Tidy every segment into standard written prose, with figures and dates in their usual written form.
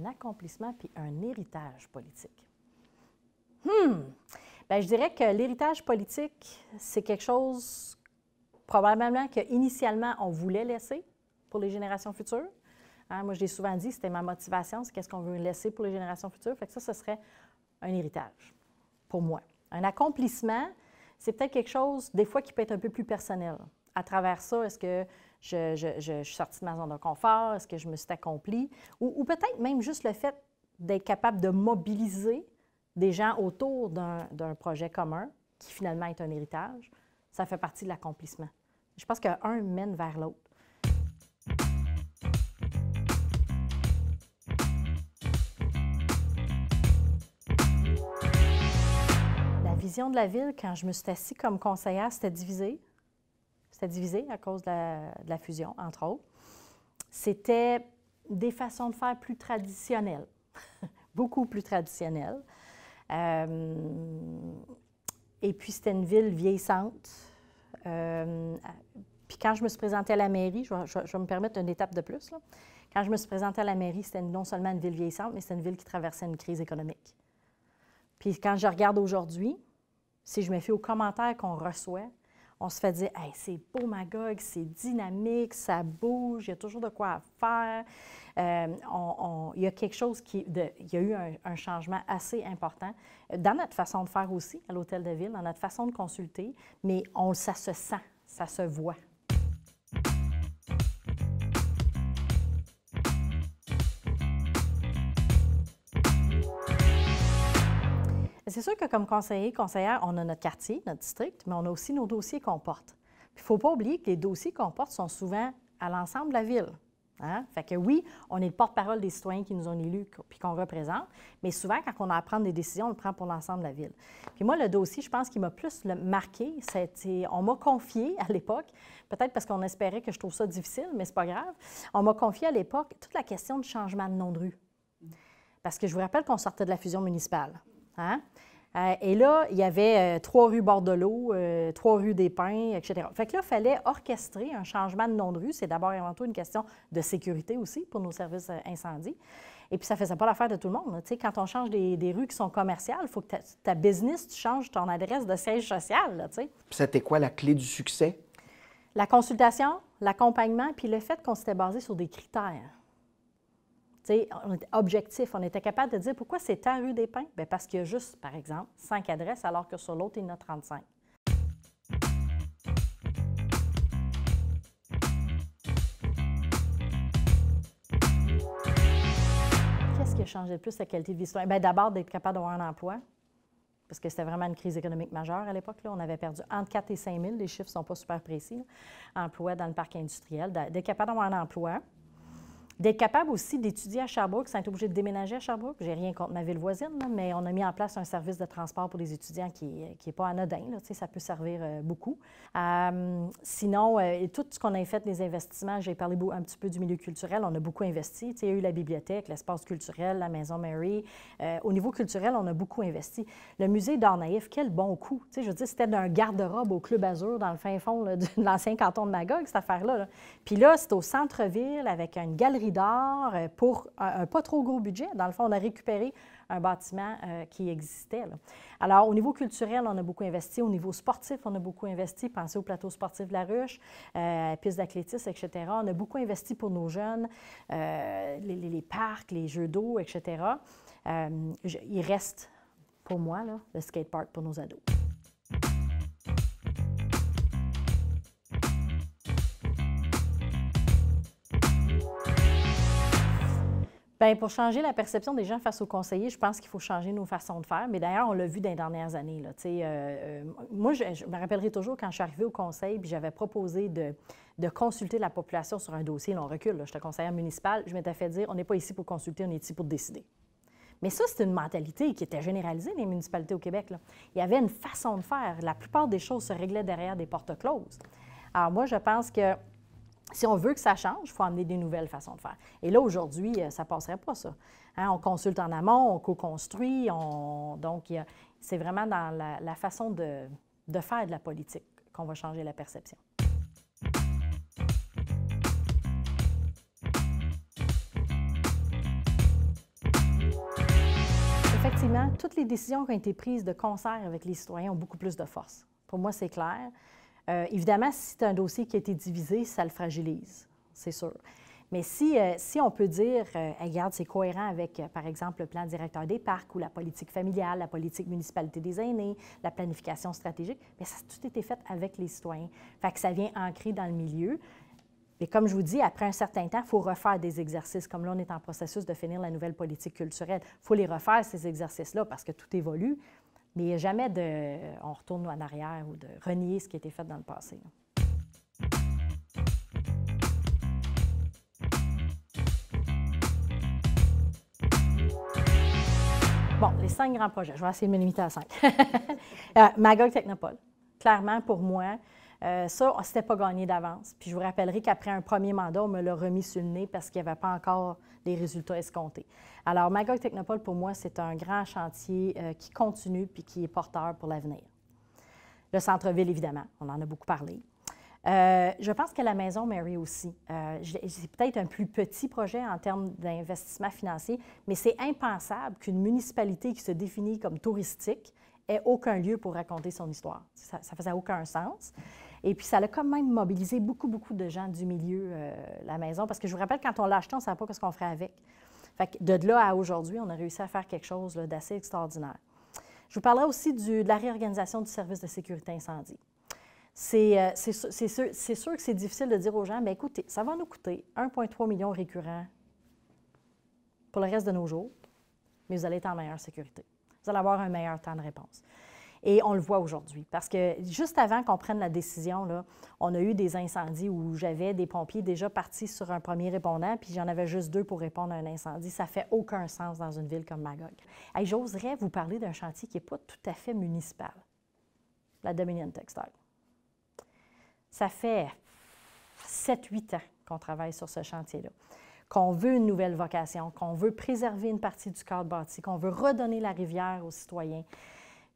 accomplissement puis un héritage politique. Bien, je dirais que l'héritage politique, c'est quelque chose probablement qu'initialement, on voulait laisser pour les générations futures. Hein, moi, je l'ai souvent dit, c'était ma motivation, c'est qu'est-ce qu'on veut laisser pour les générations futures. Fait que ça, ce serait un héritage pour moi. Un accomplissement, c'est peut-être quelque chose, des fois, qui peut être un peu plus personnel. À travers ça, est-ce que je suis sortie de ma zone de confort? Est-ce que je me suis accomplie? Ou peut-être même juste le fait d'être capable de mobiliser des gens autour d'un projet commun qui finalement est un héritage, ça fait partie de l'accomplissement. Je pense qu'un mène vers l'autre. La vision de la ville, quand je me suis assise comme conseillère, c'était divisé. C'était divisé à cause de la fusion, entre autres. C'était des façons de faire plus traditionnelles, beaucoup plus traditionnelles. Et puis, c'était une ville vieillissante. Puis quand je me suis présentée à la mairie, je vais me permettre une étape de plus, là. Quand je me suis présentée à la mairie, c'était non seulement une ville vieillissante, mais c'était une ville qui traversait une crise économique. Puis quand je regarde aujourd'hui, si je me fie aux commentaires qu'on reçoit, on se fait dire hey, « c'est beau Magog, c'est dynamique, ça bouge, il y a toujours de quoi faire. » Il y a quelque chose il y a eu un changement assez important dans notre façon de faire aussi à l'Hôtel de Ville, dans notre façon de consulter, mais ça se sent, ça se voit. C'est sûr que comme conseillère, on a notre quartier, notre district, mais on a aussi nos dossiers qu'on porte. Il ne faut pas oublier que les dossiers qu'on porte sont souvent à l'ensemble de la ville. Hein? Fait que oui, on est le porte-parole des citoyens qui nous ont élus puis qu'on représente, mais souvent, quand on a à prendre des décisions, on le prend pour l'ensemble de la ville. Puis moi, le dossier, je pense, qui m'a plus marqué, on m'a confié à l'époque, peut-être parce qu'on espérait que je trouve ça difficile, mais c'est pas grave, on m'a confié à l'époque toute la question du changement de nom de rue. Parce que je vous rappelle qu'on sortait de la fusion municipale. Hein? Et là, il y avait 3 rues Bordelot, 3 rues des Pins, etc. Fait que là, il fallait orchestrer un changement de nom de rue. C'est d'abord et avant tout une question de sécurité aussi pour nos services incendie. Et puis, ça ne faisait pas l'affaire de tout le monde. Tu sais, quand on change des rues qui sont commerciales, il faut que ta business, tu changes ton adresse de siège social. Là, tu sais. C'était quoi la clé du succès? La consultation, l'accompagnement, puis le fait qu'on s'était basé sur des critères. On était objectif, on était capable de dire pourquoi c'est ta rue des Pins? Bien, parce qu'il y a juste, par exemple, 5 adresses, alors que sur l'autre, il y en a 35. Qu'est-ce qui a changé le plus la qualité de vie citoyenne? Bien, d'abord, d'être capable d'avoir un emploi, parce que c'était vraiment une crise économique majeure à l'époque. On avait perdu entre 4 et 5 000, les chiffres ne sont pas super précis, emplois dans le parc industriel, d'être capable d'avoir un emploi. D'être capable aussi d'étudier à Sherbrooke sans être obligé de déménager à Sherbrooke. J'ai rien contre ma ville voisine, là, mais on a mis en place un service de transport pour les étudiants qui n'est pas anodin. Là, ça peut servir beaucoup. Sinon, tout ce qu'on a fait, les investissements, j'ai parlé un petit peu du milieu culturel, on a beaucoup investi. Il y a eu la bibliothèque, l'espace culturel, la Maison Mary. Au niveau culturel, on a beaucoup investi. Le musée d'art naïf, quel bon coup. Je veux dire, c'était d'un garde-robe au Club Azur dans le fin fond là, de l'ancien canton de Magog, cette affaire-là. Là. Puis là, c'est au centre-ville avec une galerie d'art pour un pas trop gros budget. Dans le fond, on a récupéré un bâtiment qui existait. Là. Alors, au niveau culturel, on a beaucoup investi. Au niveau sportif, on a beaucoup investi. Pensez au plateau sportif de la Ruche, pistes d'athlétisme, etc. On a beaucoup investi pour nos jeunes, les parcs, les jeux d'eau, etc. Il reste, pour moi, là, le skatepark pour nos ados. Bien, pour changer la perception des gens face aux conseillers, je pense qu'il faut changer nos façons de faire. Mais d'ailleurs, on l'a vu dans les dernières années. Là. Moi, je me rappellerai toujours quand je suis arrivée au conseil puis j'avais proposé de consulter la population sur un dossier. Là, on recule, j'étais conseillère municipale. Je m'étais fait dire, on n'est pas ici pour consulter, on est ici pour décider. Mais ça, c'est une mentalité qui était généralisée dans les municipalités au Québec. Là. Il y avait une façon de faire. La plupart des choses se réglaient derrière des portes closes. Alors moi, je pense que si on veut que ça change, il faut amener des nouvelles façons de faire. Et là, aujourd'hui, ça ne passerait pas, ça. Hein, on consulte en amont, on co-construit. Donc, c'est vraiment dans la façon de faire de la politique qu'on va changer la perception. effectivement, toutes les décisions qui ont été prises de concert avec les citoyens ont beaucoup plus de force. Pour moi, c'est clair. Évidemment, si c'est un dossier qui a été divisé, ça le fragilise, c'est sûr. Mais si on peut dire, regarde, c'est cohérent avec, par exemple, le plan directeur des parcs ou la politique familiale, la politique municipalité des aînés, la planification stratégique, bien, ça a tout été fait avec les citoyens. Fait que ça vient ancrer dans le milieu. Et comme je vous dis, après un certain temps, il faut refaire des exercices. Comme là, on est en processus de finir la nouvelle politique culturelle. Il faut les refaire, ces exercices-là, parce que tout évolue. Mais il n'y a jamais on retourne en arrière ou de renier ce qui a été fait dans le passé. Bon, les 5 grands projets. Je vais essayer de me limiter à 5. Magog Technopole. Clairement, pour moi, ça, c'était pas gagné d'avance. Puis je vous rappellerai qu'après un premier mandat, on me l'a remis sur le nez parce qu'il n'y avait pas encore les résultats escomptés. Alors, Magog Technopole, pour moi, c'est un grand chantier qui continue puis qui est porteur pour l'avenir. Le centre-ville, évidemment, on en a beaucoup parlé. Je pense que la Maison Mary aussi. C'est peut-être un plus petit projet en termes d'investissement financier, mais c'est impensable qu'une municipalité qui se définit comme touristique ait aucun lieu pour raconter son histoire. Ça ne faisait aucun sens. Et puis, ça a quand même mobilisé beaucoup de gens du milieu, la maison, parce que je vous rappelle, quand on l'a acheté, on ne savait pas ce qu'on ferait avec. Fait que de là à aujourd'hui, on a réussi à faire quelque chose d'assez extraordinaire. Je vous parlerai aussi de la réorganisation du service de sécurité incendie. C'est sûr que c'est difficile de dire aux gens, bien écoutez, ça va nous coûter 1,3 million récurrent pour le reste de nos jours, mais vous allez être en meilleure sécurité. Vous allez avoir un meilleur temps de réponse. Et on le voit aujourd'hui, parce que juste avant qu'on prenne la décision, là, on a eu des incendies où j'avais des pompiers déjà partis sur un premier répondant, puis j'en avais juste 2 pour répondre à un incendie. Ça ne fait aucun sens dans une ville comme Magog. Hey, j'oserais vous parler d'un chantier qui n'est pas tout à fait municipal, la Dominion Textile. Ça fait 7-8 ans qu'on travaille sur ce chantier-là, qu'on veut une nouvelle vocation, qu'on veut préserver une partie du cadre bâti, qu'on veut redonner la rivière aux citoyens.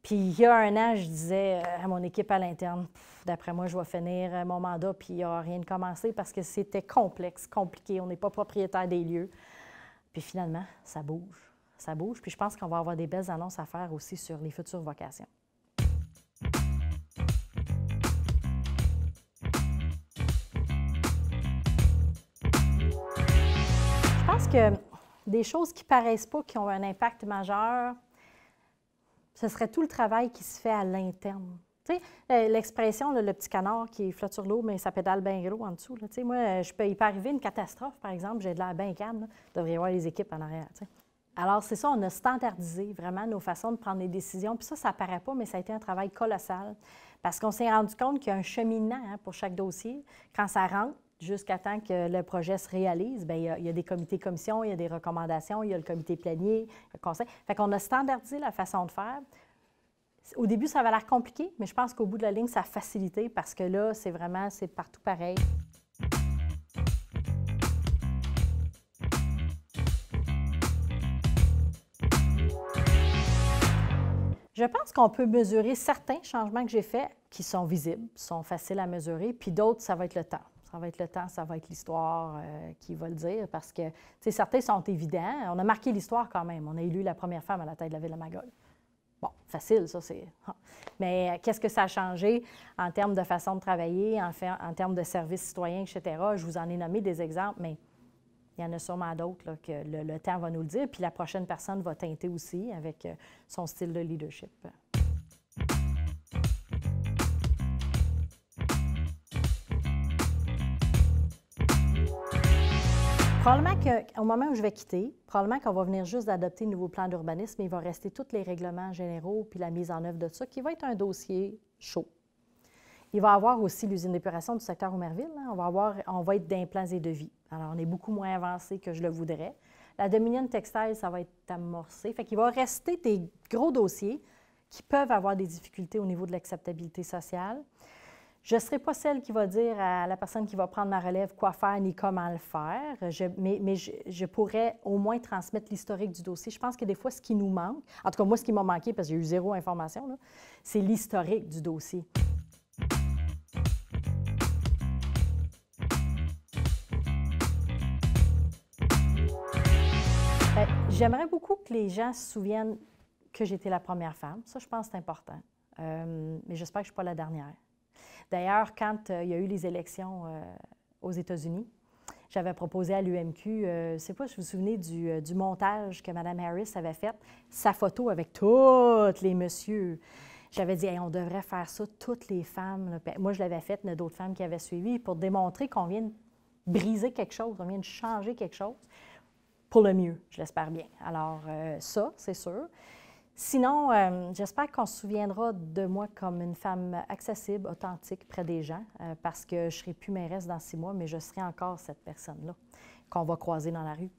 Puis il y a un an, je disais à mon équipe à l'interne, d'après moi, je vais finir mon mandat, puis il n'y aura rien de commencé parce que c'était complexe, compliqué, on n'est pas propriétaire des lieux. Puis finalement, ça bouge. Ça bouge, puis je pense qu'on va avoir des belles annonces à faire aussi sur les futures vocations. Je pense que des choses qui ne paraissent pas, qui ont un impact majeur, ce serait tout le travail qui se fait à l'interne. Tu sais, l'expression, le petit canard qui flotte sur l'eau, mais ça pédale bien gros en dessous. Là. Tu sais, moi, il peut arriver une catastrophe, par exemple, j'ai de l'air bien calme, il devrait y avoir les équipes en arrière. Tu sais. Alors, c'est ça, on a standardisé vraiment nos façons de prendre les décisions. Puis ça paraît pas, mais ça a été un travail colossal. Parce qu'on s'est rendu compte qu'il y a un cheminement pour chaque dossier. Quand ça rentre, jusqu'à temps que le projet se réalise, bien, il y a des comités commissions, il y a des recommandations, il y a le comité plénier, le conseil. Fait qu'on a standardisé la façon de faire. Au début, ça avait l'air compliqué, mais je pense qu'au bout de la ligne, ça a facilité parce que là, c'est partout pareil. Je pense qu'on peut mesurer certains changements que j'ai faits qui sont visibles, sont faciles à mesurer, puis d'autres, ça va être le temps. Ça va être le temps, ça va être l'histoire qui va le dire, parce que certains sont évidents. On a marqué l'histoire quand même. On a élu la première femme à la tête de la ville de Magog. Bon, facile, ça, c'est... Mais qu'est-ce que ça a changé en termes de façon de travailler, en termes de services citoyens, etc.? Je vous en ai nommé des exemples, mais il y en a sûrement d'autres là, que le temps va nous le dire, puis la prochaine personne va teinter aussi avec son style de leadership. Probablement qu'au moment où je vais quitter, probablement qu'on va venir juste d'adopter le nouveau plan d'urbanisme, il va rester tous les règlements généraux puis la mise en œuvre de ça, qui va être un dossier chaud. Il va y avoir aussi l'usine d'épuration du secteur Aumerville. Hein. On va être dans plans et devis. Alors, on est beaucoup moins avancé que je le voudrais. La Dominion Textile, ça va être amorcé. Fait qu'il va rester des gros dossiers qui peuvent avoir des difficultés au niveau de l'acceptabilité sociale. Je ne serai pas celle qui va dire à la personne qui va prendre ma relève quoi faire ni comment le faire, mais je pourrais au moins transmettre l'historique du dossier. Je pense que des fois, ce qui nous manque, en tout cas, moi, ce qui m'a manqué, parce que j'ai eu 0 information, c'est l'historique du dossier. J'aimerais beaucoup que les gens se souviennent que j'ai été la première femme. Ça, je pense que c'est important. Mais j'espère que je ne suis pas la dernière. D'ailleurs, quand il y a eu les élections aux États-Unis, j'avais proposé à l'UMQ, je ne sais pas si vous vous souvenez du montage que Mme Harris avait fait, sa photo avec tous les messieurs. J'avais dit, hey, on devrait faire ça, toutes les femmes. Là. Moi, je l'avais fait, il y en a d'autres femmes qui avaient suivi pour démontrer qu'on vient de briser quelque chose, on vient de changer quelque chose pour le mieux, je l'espère bien. Alors, ça, c'est sûr. Sinon, j'espère qu'on se souviendra de moi comme une femme accessible, authentique, près des gens, parce que je ne serai plus mairesse dans 6 mois, mais je serai encore cette personne-là qu'on va croiser dans la rue.